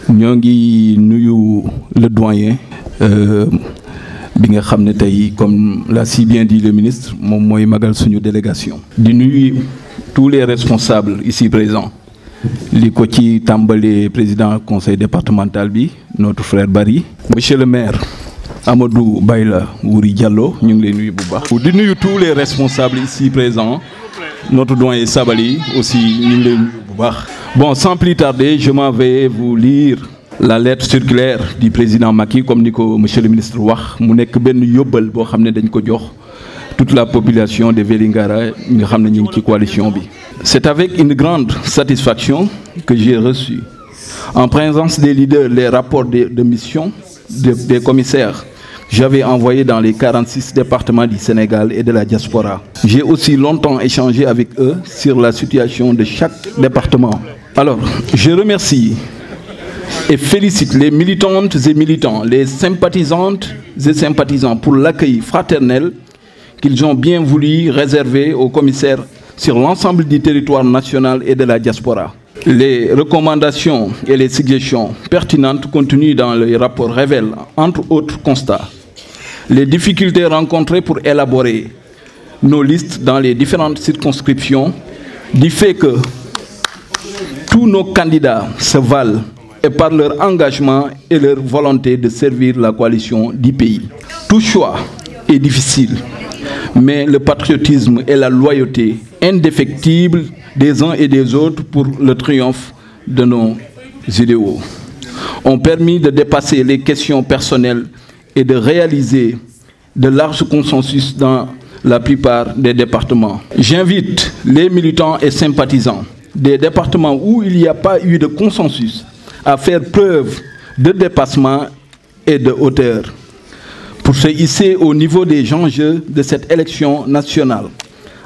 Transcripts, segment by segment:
ñoo ngi nuyu le doyen bi nga xam ne tey comme l'a si bien dit le ministre moom mooy magal suñu délégation. di nuyu tous les responsables ici présents li ko ci tàmbale président conseil départemental bi notre frère Barry, monsieur le maire Amadou Bayla Wuri Diallo ñu ngi lay nuyu bu baax. di nuyu tous les responsables ici présents notre doyen Sabali aussi ñu ngi lay nuyu bu baax. Bon, sans plus tarder, je m'en vais vous lire la lettre circulaire du président Macky comme ni ko monsieur le ministre wax mu nekk benn yóbbal boo xam ne dañ ko jox toute la population de Vélingara nga xam ne ñu ngi ci coalition bi. C'est avec une grande satisfaction que j'ai reçu en présence des leaders les rapports de mission des commissaires que j'avais envoyés dans les 46 départements du Sénégal et de la diaspora. J'ai aussi longtemps échangé avec eux sur la situation de chaque département. Alors, je remercie et félicite les militantes et militants, les sympathisantes et sympathisants pour l'accueil fraternel qu'ils ont bien voulu réserver aux commissaires sur l'ensemble du territoire national et de la diaspora. Les recommandations et les suggestions pertinentes contenues dans le rapport révèlent, entre autres constats, les difficultés rencontrées pour élaborer nos listes dans les différentes circonscriptions, du fait que tous nos candidats se valent et par leur engagement et leur volonté de servir la coalition du pays. Tout choix est difficile, mais le patriotisme et la loyauté indéfectibles des uns et des autres pour le triomphe de nos idéaux ont permis de dépasser les questions personnelles et de réaliser de larges consensus dans la plupart des départements. J'invite les militants et sympathisants des départements où il n'y a pas eu de consensus à faire preuve de dépassement et de hauteur pour se hisser au niveau des enjeux de cette élection nationale,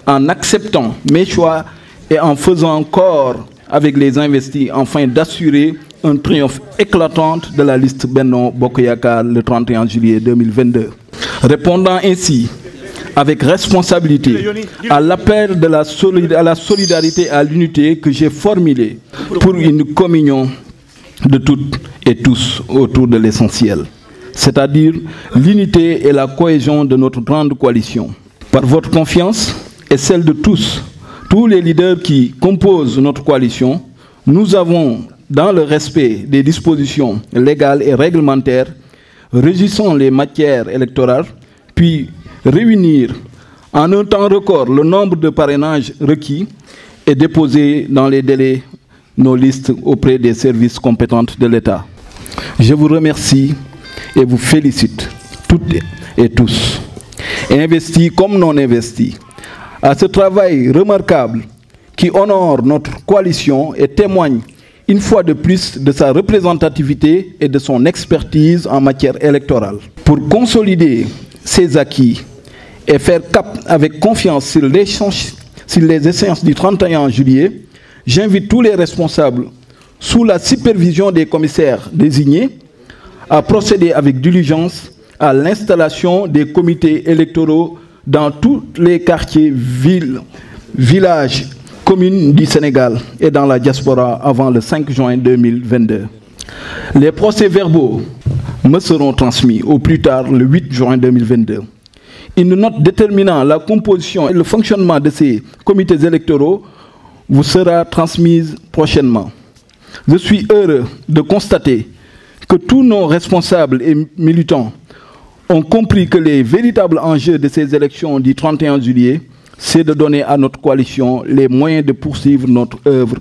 en acceptant mes choix et en faisant corps avec les investis afin d'assurer un triomphe éclatant de la liste Benno Bokk Yakaar le 31 juillet 2022. Répondant ainsi avec responsabilité à l'appel de à la solidarité et à l'unité que j'ai formulé pour une communion de toutes et tous autour de l'essentiel, c'est-à-dire l'unité et la cohésion de notre grande coalition. Par votre confiance et celle de tous les leaders qui composent notre coalition, nous avons, dans le respect des dispositions légales et réglementaires régissant les matières électorales, puis réunir en un temps record le nombre de parrainages requis et déposer dans les délais nos listes auprès des services compétents de l'État. Je vous remercie et vous félicite toutes et tous, investis comme non investis, à ce travail remarquable qui honore notre coalition et témoigne une fois de plus de sa représentativité et de son expertise en matière électorale. Pour consolider ces acquis et faire cap avec confiance sur les échéances du 31 juillet, j'invite tous les responsables, sous la supervision des commissaires désignés, à procéder avec diligence à l'installation des comités électoraux dans tous les quartiers, villes, villages, communes du Sénégal et dans la diaspora avant le 5 juin 2022. Les procès-verbaux me seront transmis au plus tard le 8 juin 2022. Une note déterminant la composition et le fonctionnement de ces comités électoraux vous sera transmise prochainement. Je suis heureux de constater que tous nos responsables et militants ont compris que les véritables enjeux de ces élections du 31 juillet, c'est de donner à notre coalition les moyens de poursuivre notre œuvre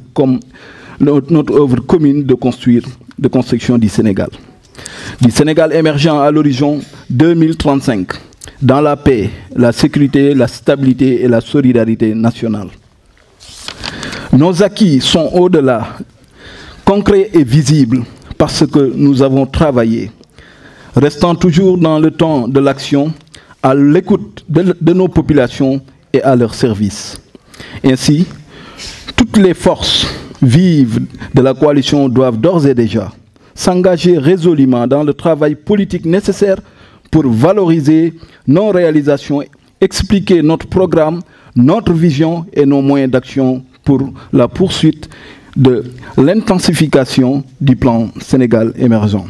commune de construction du Sénégal. Du Sénégal émergent à l'horizon 2035, dans la paix, la sécurité, la stabilité et la solidarité nationale. Nos acquis sont au-delà, concrets et visibles, parce que nous avons travaillé, restant toujours dans le temps de l'action, à l'écoute de nos populations et à leur service. Ainsi, toutes les forces vives de la coalition doivent d'ores et déjà s'engager résolument dans le travail politique nécessaire pour valoriser nos réalisations, expliquer notre programme, notre vision et nos moyens d'action pour la poursuite de l'intensification du plan Sénégal émergent,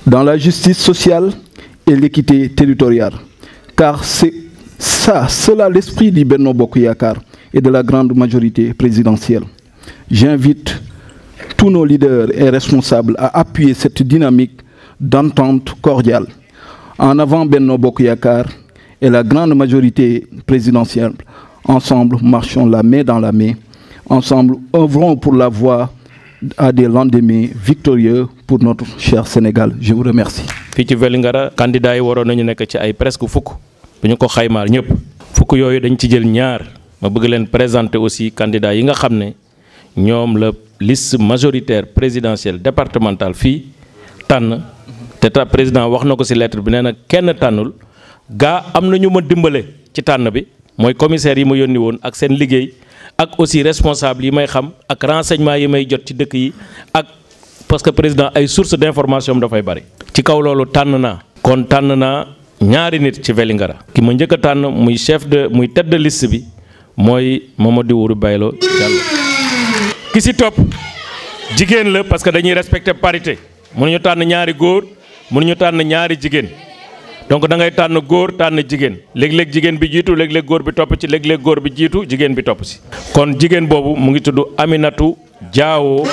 dans la justice sociale et l'équité territoriale, car c'est cela l'esprit du Benno Bokk Yakaar et de la grande majorité présidentielle. J'invite tous nos leaders et responsables à appuyer cette dynamique d'entente cordiale. En avant Benno Bokk Yakaar et la grande majorité présidentielle. Ensemble, marchons la main dans la main. Ensemble, œuvrons pour la voie à des lendemains victorieux pour notre cher Sénégal. Je vous remercie. fii ci Vélingara candidat yi waroon nañu nekk ci ay presque fukk bu ñu ko xaymaal ñëpp fukk yooyu dañ ci jël ñaar ma bëgg leen présenter aussi candidat yi nga xam ne ñoom la liste majoritaire présidentielle départementale fii tànn te président wax na ko ci lettre bi nee na kenn tànnul gaa am na ñu ma dimbale ci tànn bi mooy commissaire yi ma yónni woon ak seen liggéey ak aussi responsable yi may xam ak renseignement yi may jot ci dëkk yi ak parce que président ay source d'information dafay bari. ci kaw loolu tànn naa kon tànn naa ñaari nit ci Vélingara ki ma njëkk a tànn muy muy tête de liste bi mooy Mamadou Wuri Baylo Diallo. ki ci topp jigéen la parce que dañuy respecter parité mënuñu tànn ñaari góor mënuñu tànn ñaari jigéen donc da ngay tànn góor tànn jigéen léeg-léeg jigéen bi jiitu léeg-léeg góor bi topp ci léeg-léeg góor bi jiitu jigéen bi topp ci. kon jigéen boobu mu ngi tudd Aminatou Diawo.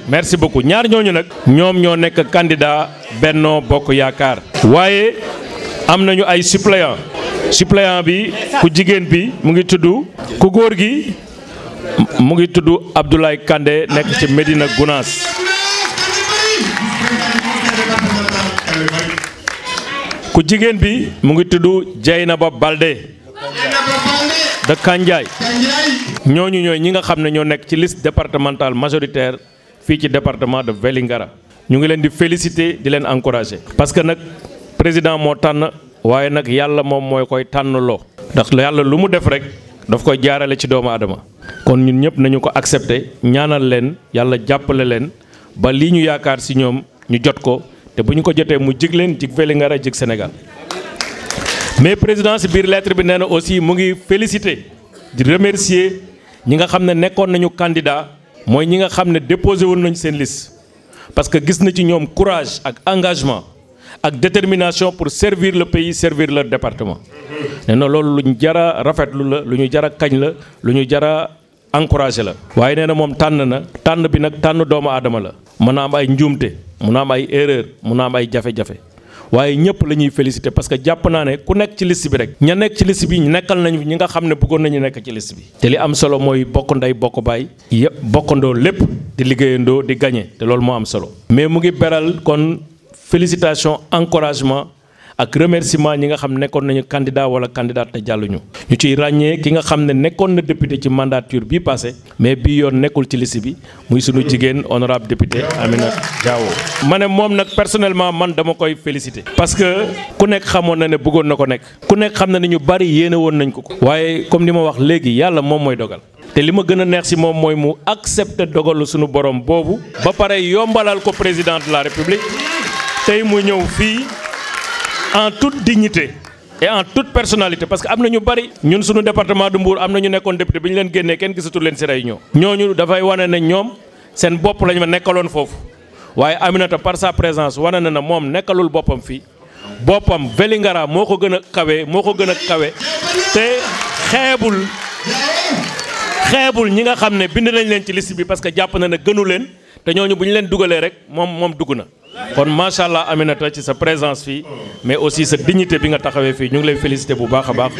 merci beaucoup ñaar ñooñu nag ñoom ñoo nekk candidat Benno Bokk Yaakaar. waaye am nañu ay suppléant bi ku jigéen bi mu ngi tudd ku góor gi mu ngi tudd Abdoulaye Kandé nekk ci Médina Gounass. ku jigéen bi mu ngi tudd Dieynaba Baldé de Kandiaye. ñooñu ñooy ñi nga xam ne ñoo nekk ci liste départementale majoritaire fii ci département de Vélingara. ñu ngi leen di féliciter di leen encourager. parce que nag président moo tànn waaye nag yàlla moom mooy koy tànnloo. ndax yàlla lu mu def rek daf koy jaarale ci doomu aadama. kon ñun ñëpp nañu ko accepter ñaanal leen yàlla jàppale leen ba lii ñu yaakaar ci ñoom ñu jot ko te bu ñu ko jotee mu jig leen jig Vélingara jig Sénégal. mais président ci biir lettre bi nee na aussi mu ngi féliciter di remercier ñi nga xam ne nekkoon nañu candidat mooy ñi nga xam ne déposé woon nañu seen liste parce que gis na ci ñoom courage ak engagement ak détermination pour servir le pays servir leur département. nee na loolu lu ñu jara rafetlu la lu ñu jara kañ la lu ñu jara encouragé la. waaye nee na moom tànn bi nag tànn doomu aadama la. mën na am ay njuumte mën na am ay erreur mën na am ay jafe-jafe waaye ñëpp la ñuy féliciter parce que jàpp naa ne ku nekk ci liste bi rek. ña nekk ci liste bi nekkal nañu ñi nga xam ne bëggoon nañu nekk ci liste bi. te li am solo mooy bokk ndey bokk baay. yëpp bokkandoo lépp di liggéeyandoo di gagné te loolu moo am solo. mais mu ngi beral kon félicitation encouragement ak remerciement ñi nga xam nekkoon nañu candidat wala candidat te jàlluñu. ñu ciy ràññee ki nga xam ne nekkoon na député ci mandature bii passé mais bii yoon nekkul ci liste bi muy sunu jigéen honorable député Aminatou Diawo. ma ne moom nag personnellement man dama koy féliciter. parce que ku nekk xamoon na ne bëggoon na ko nekk. ku nekk xam na ne ñu bari yéene woon nañ ko. waaye comme ni ma wax léegi yàlla moom mooy dogal. te li ma gën a neex ci moom mooy mu accepter dogalu sunu borom boobu. ba pare yombalal ko président de la république tey mu ñëw fii. en toute dignité et en toute personnalité parce que am na ñu bari ñun suñu département de Mbour am na ñu nekkoon député bi ñu leen génnee kenn gisatul leen ci réunion ñooñu dafay wane ne ñoom seen bopp lañu ma nekkaloon foofu waaye Aminata par sa présence wane na moom nekkalul boppam fii boppam Vélingara moo ko gën a kawe te xeebul ñi nga xam ne bind nañ leen ci liste bi parce que jàpp na ne gënu leen te ñooñu bu ñu leen dugalee rek moom dugg na. kon macha allah Aminata ci sa présence fii mais aussi sa dignité bi nga taxawee fii ñu ngi lay féliciter bu baax a baax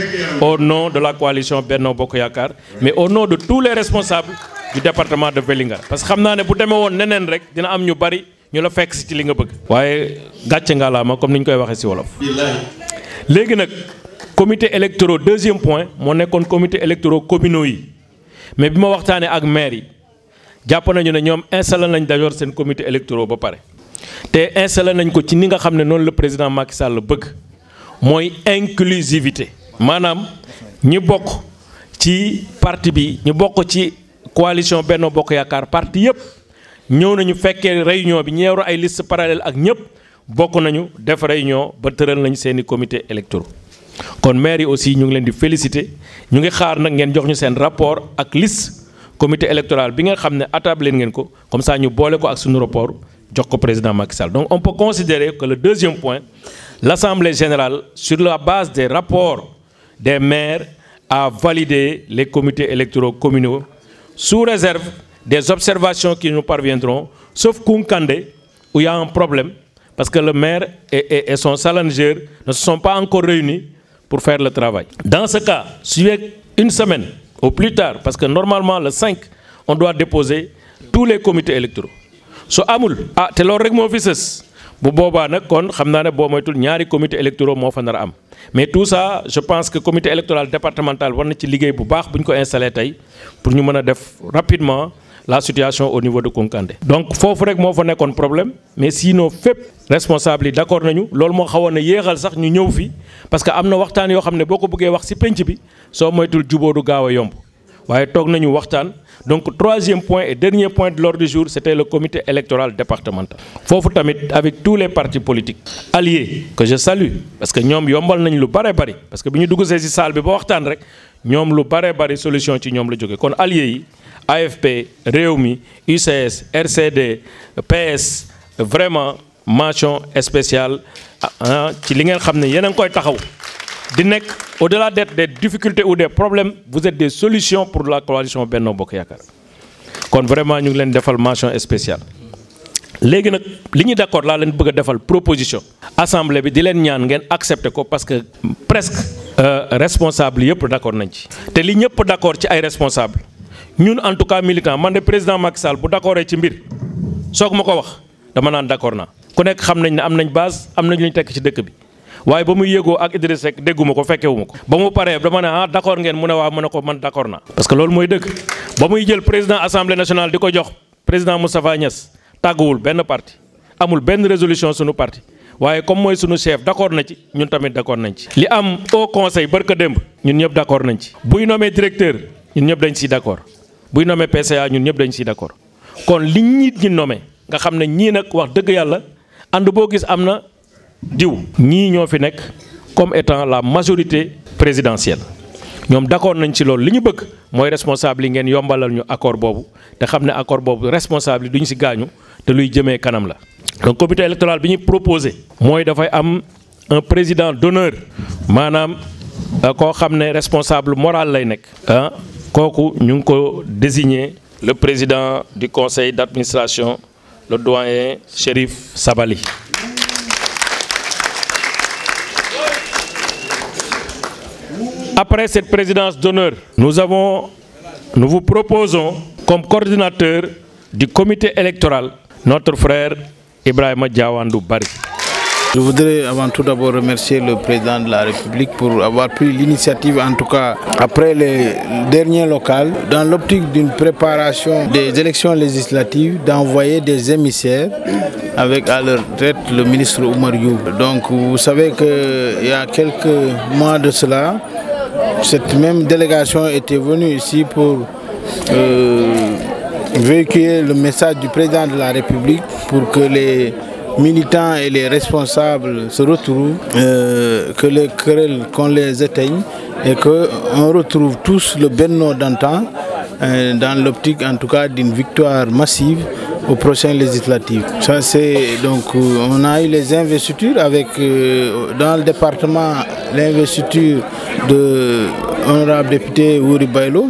au nom de la coalition Benno Bokk Yaakaar mais au nom de tous les responsables du département de Vélingara. parce que xam naa ne bu demee woon neneen rek dina am ñu bari ñu la fekk ci li nga bëgg. waaye gàcce ngalaama comme ni ñu koy waxee ci wolof. léegi nag comité électoraux deuxième point moo nekkoon comité électoraux communaux yi mais bi ma waxtaanee ak maire yi jàpp nañu ne ñoom installé nañ d'ailleurs seen comité électoraux ba pare. te installé nañ ko ci ni nga xam ne noonu la président Macky Sall bëgg mooy inclusivité maanaam ñi bokk ci parti bi ñu bokk ci coalition Benno Bokk Yaakaar parti yëpp ñëw nañu fekkee réunion bi ñeeru ay liste parallèle ak ñëpp bokk nañu def réunion ba tëral nañu seeni comité électoraux kon maire yi aussi ñu ngi leen di féliciter ñu ngi xaar nag ngeen jox ñu seen rapport ak liste comité électoral bi nga xam ne attablé ngeen ko comme ça ñu boole ko ak suñu rapport jox ko président Macky Sall. Donc on peut considérer que le deuxième point, l'Assemblée générale, sur la base des rapports des maires, a validé les comités électoraux communaux sous réserve des observations qui nous parviendront, sauf Kounkandé, où il y a un problème, parce que le maire et son challenger ne se sont pas encore réunis pour faire le travail. Dans ce cas, suivez une semaine au plus tard, parce que normalement le 5, on doit déposer tous les comités électoraux. So amul te loolu rek moo fi sës bu boobaa nag kon xam naa ne boo moytul ñaari comités électoraux moo fa nar a am mais tout ça je pense que comité électoral départemental war na ci liggéey bu baax bu ñu ko installé tey pour ñu mën a def rapidement la situation au niveau de Kounkandé. Donc foofu rek moo fa nekkoon problème mais sinon fépp responsable yi d'accord nañu loolu moo xawoon na yéexal sax ñu ñëw fi parce que am na waxtaan yoo xam ne boo ko bëggee wax ci penc bi soo moytul jubóo du gaaw a yomb waaye toog nañu waxtaan. Donc troisième point et dernier point de l'ordre du jour, c'était le comité électoral départemental. Fofu tamit avec tous les partis politiques alliés que je salue parce que ñom yombal nañ lu bare bari parce que biñu dugg ci salle bi ba waxtaan rek ñom lu bare bari solution ci ñom la joggé. Kon alliés yi AFP, Rewmi, UCS, RCD, PS vraiment mention spéciale ci li ngeen xamné yeen a ngi koy taxaw. Au-delà d'être des difficultés ou des problèmes, vous êtes des solutions pour la coalition Benno Bokk Yaakaar. Donc vraiment ñu ngi leen defal mention spéciale. Léegi nag li ñu d'accord laa leen bëgg a defal proposition. Assemblée bi di leen ñaan ngeen accepter ko parce que presque responsable yëpp d'accord nañ ci. Te li ñëpp d'accord ci ay responsable ñun en tout cas militant man de président Macky Sall bu d'accordé ci mbir soog ma ko wax dama naan d'accord naa. Ku nekk xam nañ ne am nañ base am nañ lu ñu tekk ci dëkk bi. waaye ba muy yéegoo ak Idriss Seck dégguma ko fekkewuma ko ba mu paree dama ne d'accord ngeen mu ne waa mu ne ko man d'accord naa parce que loolu mooy dëgg ba muy jël président assemblée nationale di ko jox président Moustapha Niass tàgguwul benn parti amul benn résolution sunu parti waaye comme mooy sunu chef d'accord na ci ñun tamit d'accord nañ ci li am au conseil barka démb ñun ñëpp d'accord nañ ci buy nommé directeur ñun ñëpp dañ siy d'accord buy nommé PCA ñun ñëpp dañ siy d'accord kon li nit ñi nommé nga xam ne ñii nag wax dëgg yàlla ànd boo gis am na diw ñii ñoo fi nekk comme étant la majorité présidentielle ñoom d'accord nañ ci loolu li ñu bëgg mooy responsable yi ngeen yombalal ñu accord boobu te xam ne accord boobu responsable yi duñ ci gaañu te luy jëmee kanam la. donc comité électoral bi ñu proposé mooy dafay am un président d'honneur maanaam koo xam ne responsable moral lay nekk kooku ñu ngi ko désigner le président du conseil d'administration le doyen Chérif Sabali. Après cette présidence d'honneur, nous vous proposons comme coordinateur du comité électoral notre frère Ibrahima Diawandou Bari. Je voudrais avant tout d'abord remercier le président de la République pour avoir pris l'initiative, en tout cas après les derniers locales, dans l'optique d'une préparation des élections législatives, d'envoyer des émissaires avec à leur tête le ministre Oumar Youm. Donc vous savez qu'il y a quelques mois de cela, cette même délégation était venue ici pour véhiculer le message du président de la République pour que les militants et les responsables se retrouvent, que les querelles qu'on les éteigne et qu'on retrouve tous le Benno d'antan dans l'optique en tout cas d'une victoire massive aux prochaines législatives. Ça c'est donc on a eu les investitures avec dans le département l'investiture de l'honorable député Wuri Baylo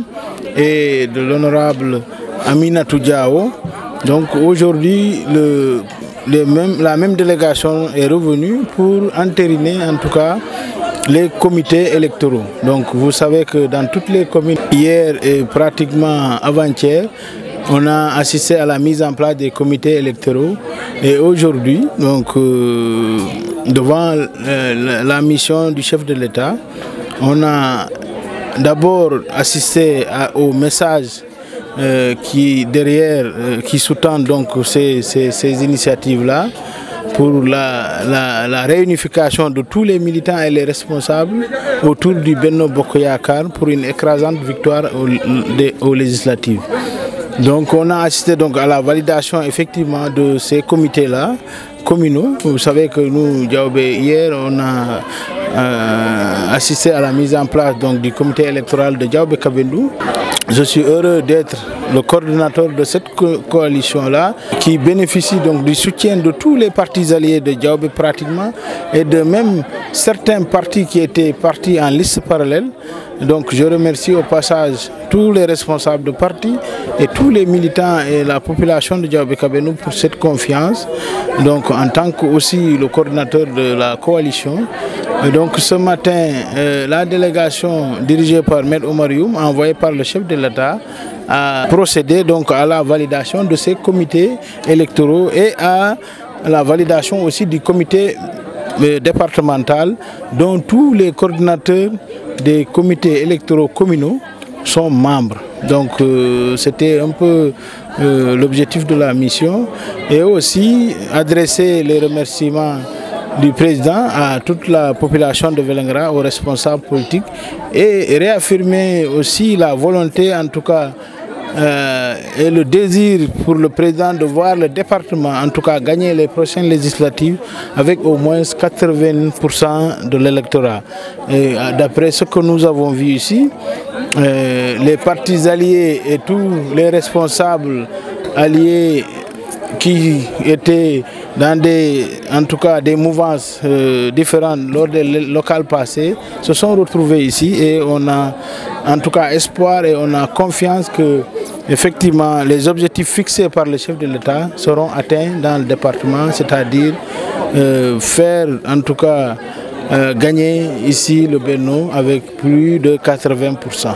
et de l'honorable Aminatou Diao. Donc aujourd'hui la même délégation est revenue pour entériner en tout cas les comités électoraux. Donc vous savez que dans toutes les communes, hier et pratiquement avant-hier, on a assisté à la mise en place des comités électoraux et aujourd'hui, donc devant la mission du chef de l'État, on a d'abord assisté au message qui derrière, qui sous-tend donc ces initiatives-là pour la réunification de tous les militants et les responsables autour du Benno Bokk Yaakaar pour une écrasante victoire aux législatives. Donc on a assisté donc à la validation effectivement de ces comités-là communaux. Vous savez que nous, Diaobé, hier, on a assisté à la mise en place donc, du comité électoral de Diaobé Kabendou. je suis heureux d'être le coordinateur de cette coalition-là, qui bénéficie donc du soutien de tous les partis alliés de Diaobé pratiquement, et de même certains partis qui étaient partis en liste parallèle. Donc je remercie au passage tous les responsables de partis et tous les militants et la population de Diaobé-Cabénou pour cette confiance. Donc en tant que aussi le coordinateur de la coalition. Et donc ce matin, la délégation dirigée par Maître Oumar Youm, envoyée par le chef de l'État, a procédé donc à la validation de ces comités électoraux et à la validation aussi du comité départemental dont tous les coordinateurs des comités électoraux communaux sont membres. Donc c'était un peu l'objectif de la mission, et aussi adresser les remerciements du président à toute la population de Vélingara, aux responsables politiques, et réaffirmer aussi la volonté, en tout cas, et le désir pour le président de voir le département, en tout cas, gagner les prochaines législatives avec au moins 80% de l'électorat. Et d'après ce que nous avons vu ici, les partis alliés et tous les responsables alliés qui étaient dans en tout cas des mouvances différentes lors des locales passées se sont retrouvés ici, et on a en tout cas espoir et on a confiance que effectivement les objectifs fixés par le chef de l'État seront atteints dans le département, c'est-à-dire faire en tout cas gagner ici le Benno avec plus de 80%.